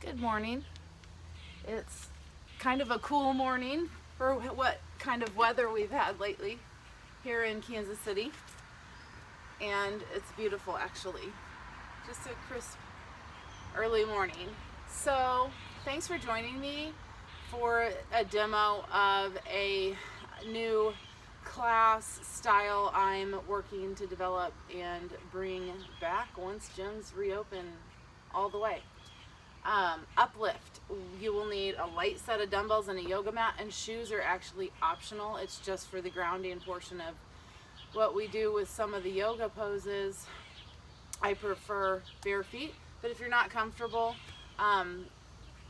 Good morning. It's kind of a cool morning for what kind of weather we've had lately here in Kansas City. And it's beautiful actually. Just a crisp early morning. So thanks for joining me for a demo of a new class style I'm working to develop and bring back once gyms reopen all the way. UpLift. You will need a light set of dumbbells and a yoga mat, and shoes are actually optional. It's just for the grounding portion of what we do with some of the yoga poses. I prefer bare feet, but if you're not comfortable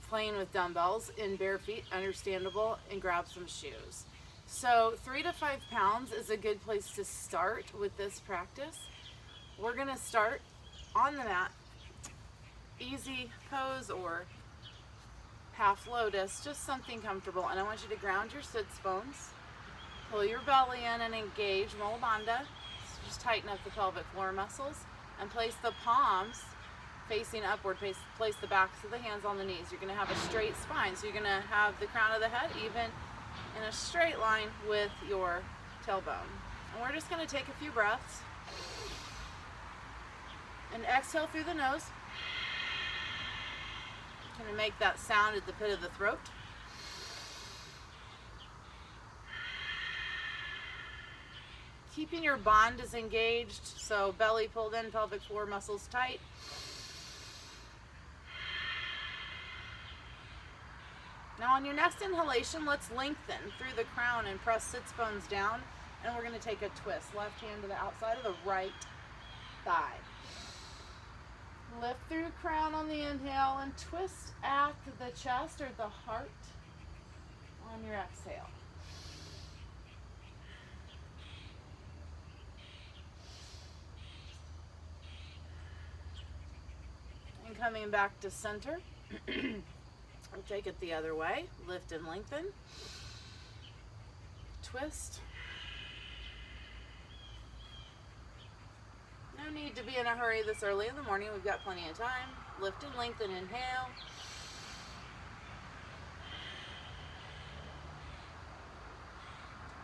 playing with dumbbells in bare feet, understandable, and grab some shoes. So 3 to 5 pounds is a good place to start with this practice. We're going to start on the mat, easy pose or half lotus, just something comfortable. And I want you to ground your sits bones, pull your belly in and engage Mula Bandha. So just tighten up the pelvic floor muscles and place the palms facing upward. Place the backs of the hands on the knees. You're going to have a straight spine, so you're going to have the crown of the head even in a straight line with your tailbone. And we're just going to take a few breaths and exhale through the nose. Going to make that sound at the pit of the throat. Keeping your bandhas engaged, so belly pulled in, pelvic floor muscles tight. Now on your next inhalation, let's lengthen through the crown and press sits bones down, and we're going to take a twist. Left hand to the outside of the right thigh. Lift through crown on the inhale and twist at the chest or the heart on your exhale. And coming back to center, we'll take it the other way. Lift and lengthen. Twist. No need to be in a hurry this early in the morning. We've got plenty of time. Lift and lengthen, inhale.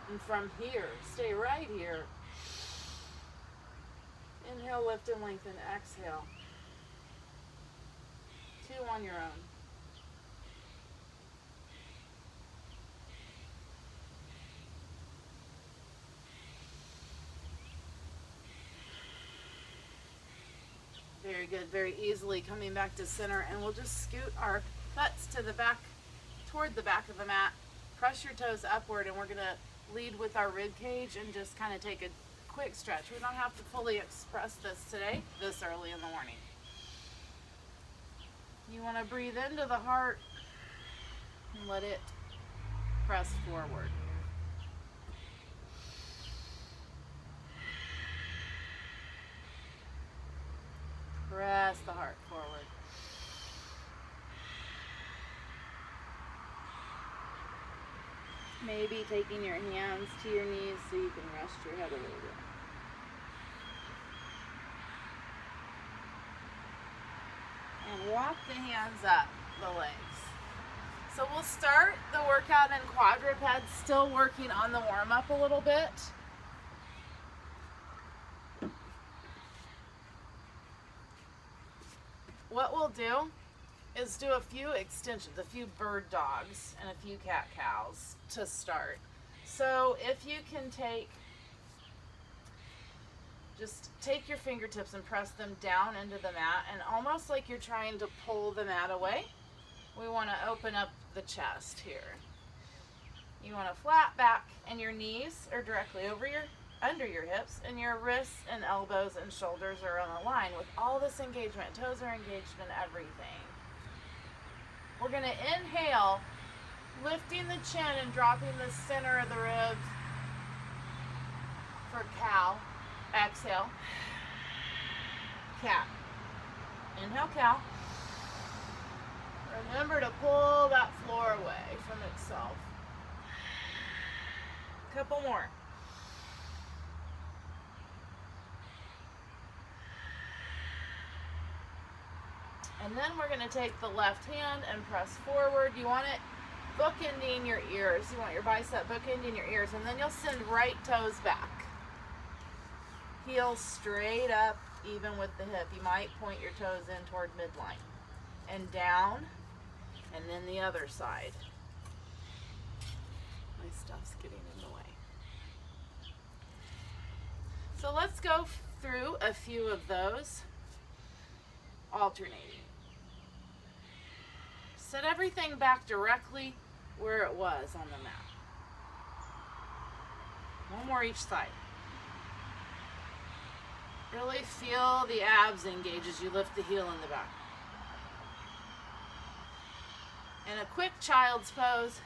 And from here, stay right here. Inhale, lift and lengthen, exhale. 2 on your own. Very good, very easily coming back to center, and we'll just scoot our butts to the back, toward the back of the mat. Press your toes upward, and we're going to lead with our rib cage and just kind of take a quick stretch. We don't have to fully express this today, this early in the morning. You want to breathe into the heart and let it press forward. Press the heart forward. Maybe taking your hands to your knees so you can rest your head a little bit. And walk the hands up the legs. So we'll start the workout in quadrupeds, still working on the warm-up a little bit. What we'll do is do a few extensions, a few bird dogs and a few cat-cows to start. So if you can just take your fingertips and press them down into the mat, and almost like you're trying to pull the mat away, we want to open up the chest here. You want a flat back, and your knees are directly under your hips, and your wrists and elbows and shoulders are on the line with all this engagement. Toes are engaged in everything. We're going to inhale, lifting the chin and dropping the center of the ribs for cow. Exhale, cat. Inhale, cow. Remember to pull that floor away from itself. Couple more. And then we're going to take the left hand and press forward. You want it bookending your ears. You want your bicep bookending your ears, and then you'll send right toes back. Heel straight up, even with the hip. You might point your toes in toward midline. And down, and then the other side. My stuff's getting in the way. So let's go through a few of those, alternating. Set everything back directly where it was on the mat. One more each side. Really feel the abs engage as you lift the heel in the back. And a quick child's pose.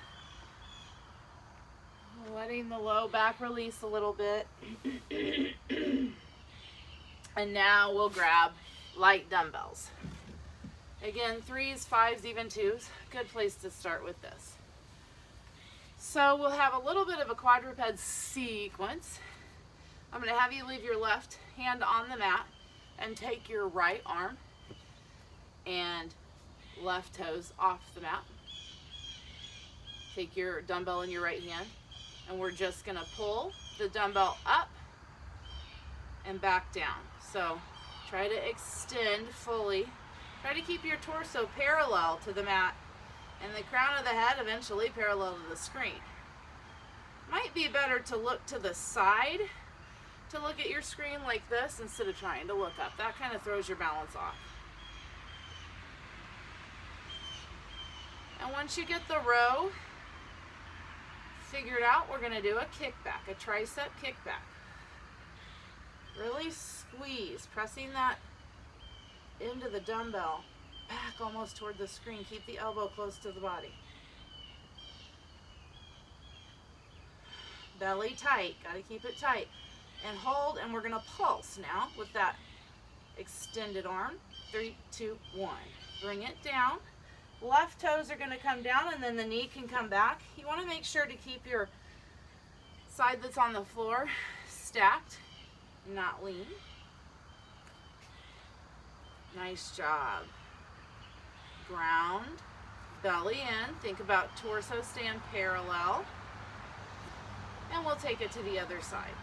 Letting the low back release a little bit. And now we'll grab light dumbbells. Again, 3s, 5s, even 2s. Good place to start with this. So we'll have a little bit of a quadruped sequence. I'm going to have you leave your left hand on the mat and take your right arm and left toes off the mat. Take your dumbbell in your right hand, and we're just going to pull the dumbbell up and back down. So try to extend fully. Try to keep your torso parallel to the mat and the crown of the head eventually parallel to the screen. Might be better to look to the side to look at your screen like this instead of trying to look up. That kind of throws your balance off. And once you get the row figured out, we're going to do a kickback, a tricep kickback. Really squeeze, pressing that into the dumbbell, back almost toward the screen. Keep the elbow close to the body. Belly tight, got to keep it tight. And hold, and we're going to pulse now with that extended arm. 3, 2, 1. Bring it down. Left toes are going to come down, and then the knee can come back. You want to make sure to keep your side that's on the floor stacked, not lean. Nice job. Ground, belly in. Think about torso stand parallel. And we'll take it to the other side.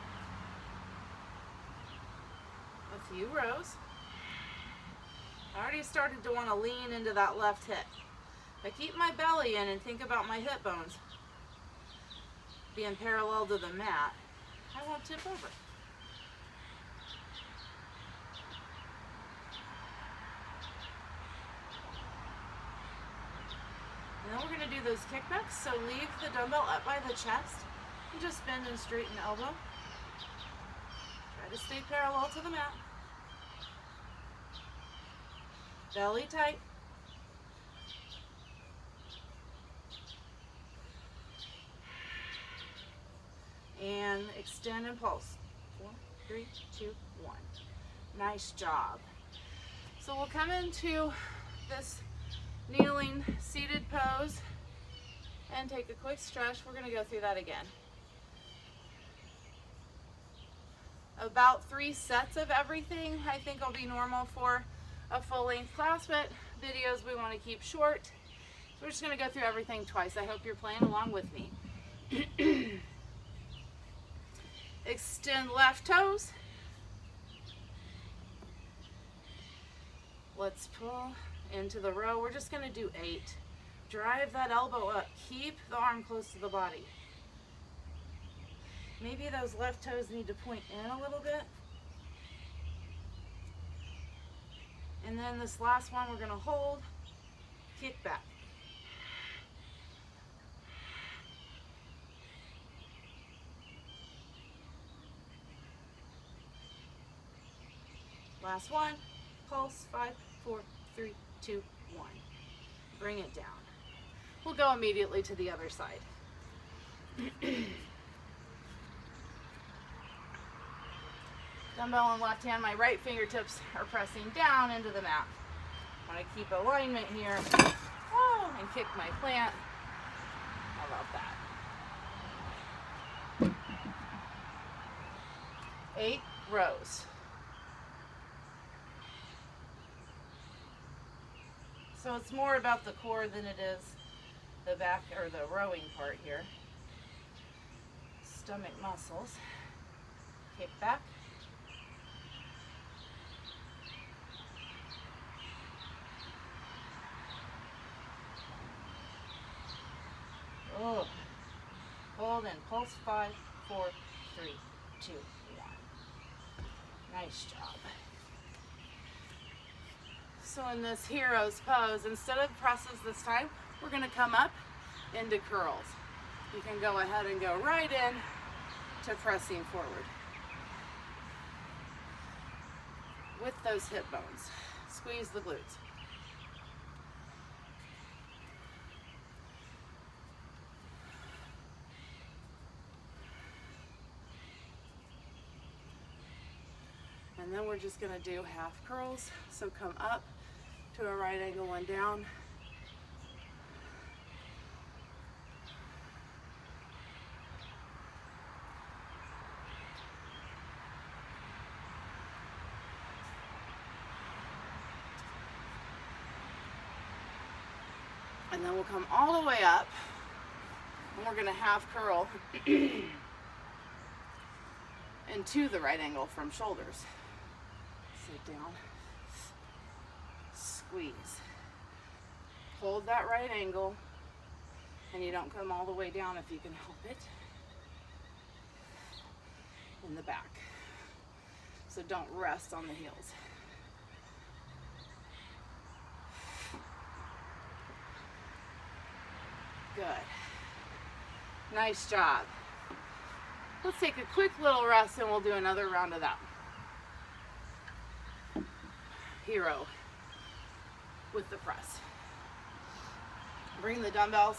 A few rows. I already started to want to lean into that left hip. I keep my belly in and think about my hip bones being parallel to the mat. I won't tip over. And then we're going to do those kickbacks. So leave the dumbbell up by the chest and just bend and straighten the elbow. Try to stay parallel to the mat. Belly tight. And extend and pulse. 4, 3, 2, 1. Nice job. So we'll come into this kneeling seated pose and take a quick stretch. We're going to go through that again. About 3 sets of everything I think will be normal for a full-length class, but videos we want to keep short. So we're just going to go through everything twice. I hope you're playing along with me. Extend left toes. Let's pull into the row. We're just going to do 8. Drive that elbow up. Keep the arm close to the body. Maybe those left toes need to point in a little bit. And then this last one we're going to hold, kick back. Last one, pulse, 5, 4, 3, 2, 1. Bring it down. We'll go immediately to the other side. Dumbbell in left hand, my right fingertips are pressing down into the mat. I want to keep alignment here. Oh, and kick my plant. How about that? 8 rows. So it's more about the core than it is the back or the rowing part here. Stomach muscles. Kick back. Oh. Hold and pulse. 5, 4, 3, 2, 1. Nice job. So in this hero's pose, instead of presses this time, we're going to come up into curls. You can go ahead and go right in to pressing forward with those hip bones. Squeeze the glutes. And then we're just going to do half curls. So come up to a right angle, one down. And then we'll come all the way up. And we're going to half curl into the right angle from shoulders. Sit down. Squeeze. Hold that right angle, and you don't come all the way down if you can help it. In the back. So don't rest on the heels. Good. Nice job. Let's take a quick little rest and we'll do another round of that. Hero with the press. Bring the dumbbells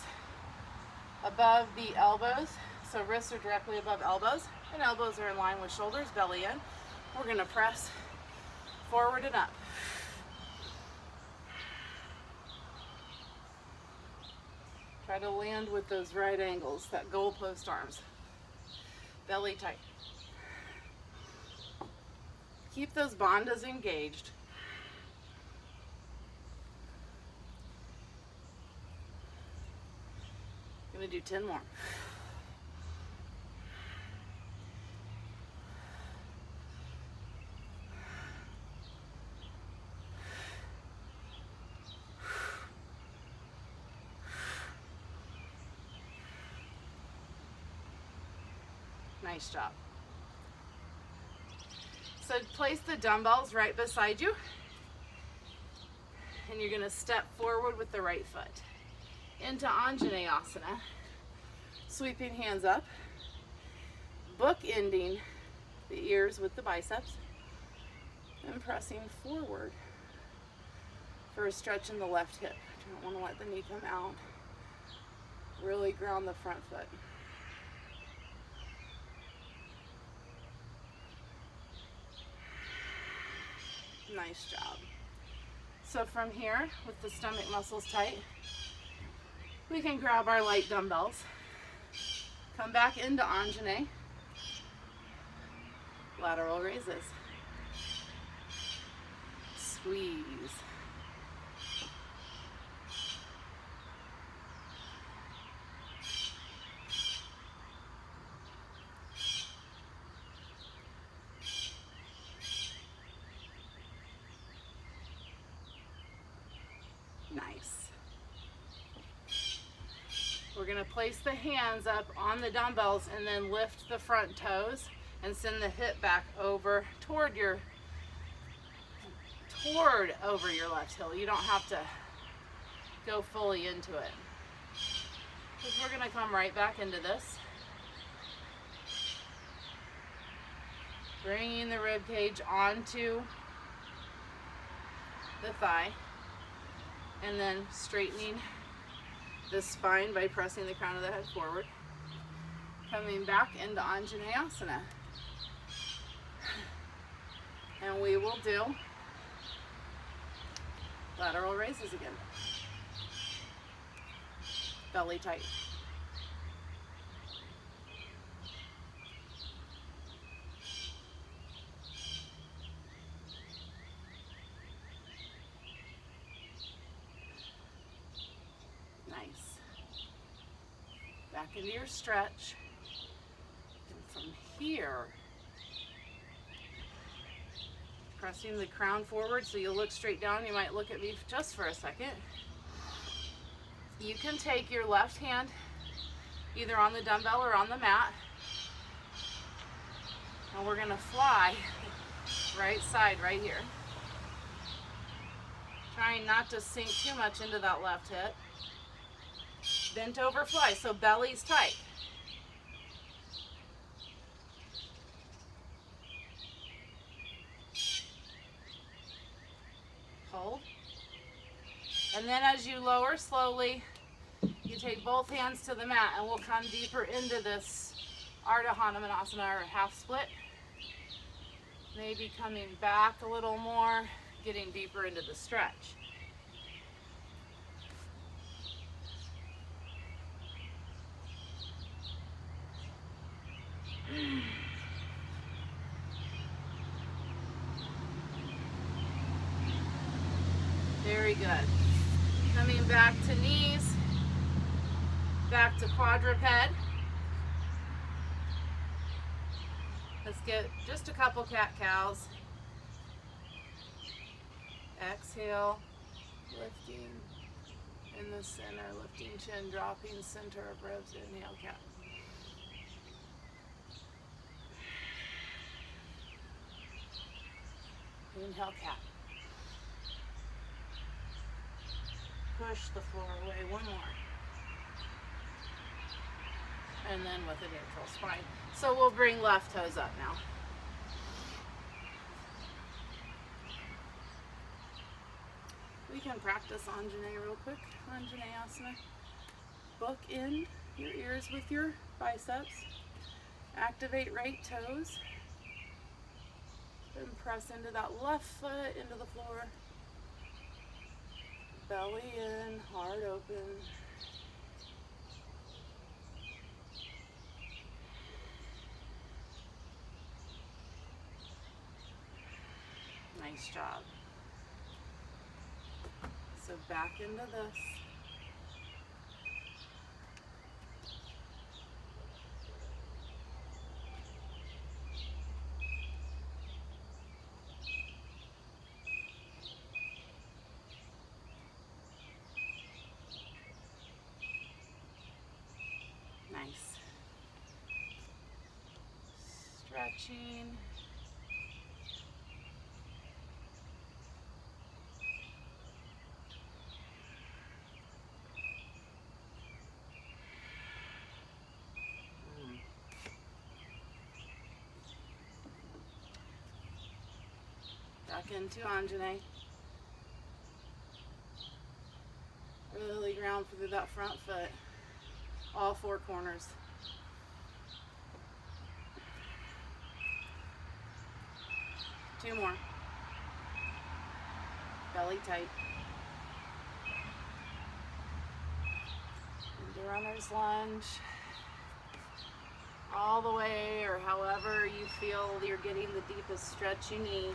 above the elbows. So wrists are directly above elbows and elbows are in line with shoulders, belly in. We're going to press forward and up. Try to land with those right angles, that goalpost arms. Belly tight. Keep those bandas engaged. I'm going to do 10 more. Nice job. So place the dumbbells right beside you, and you're going to step forward with the right foot into Anjaneyasana, sweeping hands up, bookending the ears with the biceps, and pressing forward for a stretch in the left hip. You don't want to let the knee come out. Really ground the front foot. Nice job. So from here, with the stomach muscles tight, we can grab our light dumbbells, come back into Anjane, lateral raises, squeeze. Nice. We're going to place the hands up on the dumbbells and then lift the front toes and send the hip back over toward over your left heel. You don't have to go fully into it. Because we're going to come right back into this. Bringing the rib cage onto the thigh. And then straightening the spine by pressing the crown of the head forward. Coming back into Anjaneyasana. And we will do lateral raises again. Belly tight. Back into your stretch. And from here, pressing the crown forward so you'll look straight down. You might look at me just for a second. You can take your left hand either on the dumbbell or on the mat. And we're gonna fly right side right here. Trying not to sink too much into that left hip. Bent over fly, so belly's tight. Hold. And then as you lower slowly, you take both hands to the mat and we'll come deeper into this Ardha Hanumanasana or half split. Maybe coming back a little more, getting deeper into the stretch. Very good. Coming back to knees, back to quadruped. Let's get just a couple cat-cows. Exhale, lifting in the center, lifting chin, dropping center of ribs. Inhale, cat. Inhale, cat. Push the floor away. One more. And then with a neutral spine. So we'll bring left toes up now. We can practice Anjane real quick. Anjaneyasana. Book in your ears with your biceps. Activate right toes. And press into that left foot, into the floor. Belly in, heart open. Nice job. So back into this. Nice. Stretching. Back into Anjane. Really ground through that front foot. All four corners. Two more. Belly tight. Into runner's lunge. All the way, or however you feel you're getting the deepest stretch you need.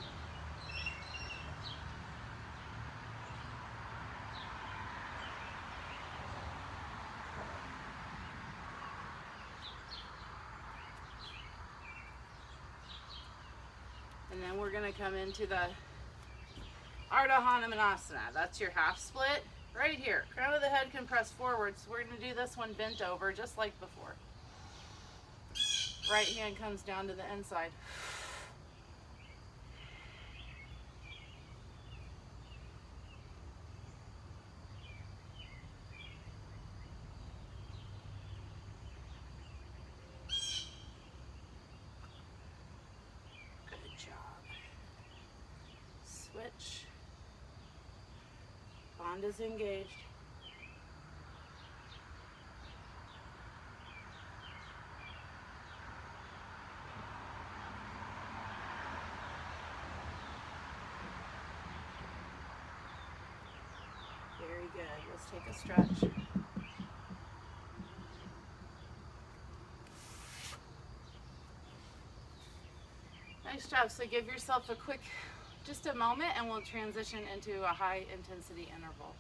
And then we're going to come into the Ardha Hanumanasana. That's your half split right here. Crown of the head can press forward. So we're going to do this one bent over just like before. Right hand comes down to the inside. Switch. Bond is engaged. Very good. Let's take a stretch. Nice job. So give yourself a quick just a moment and we'll transition into a high intensity interval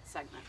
segment.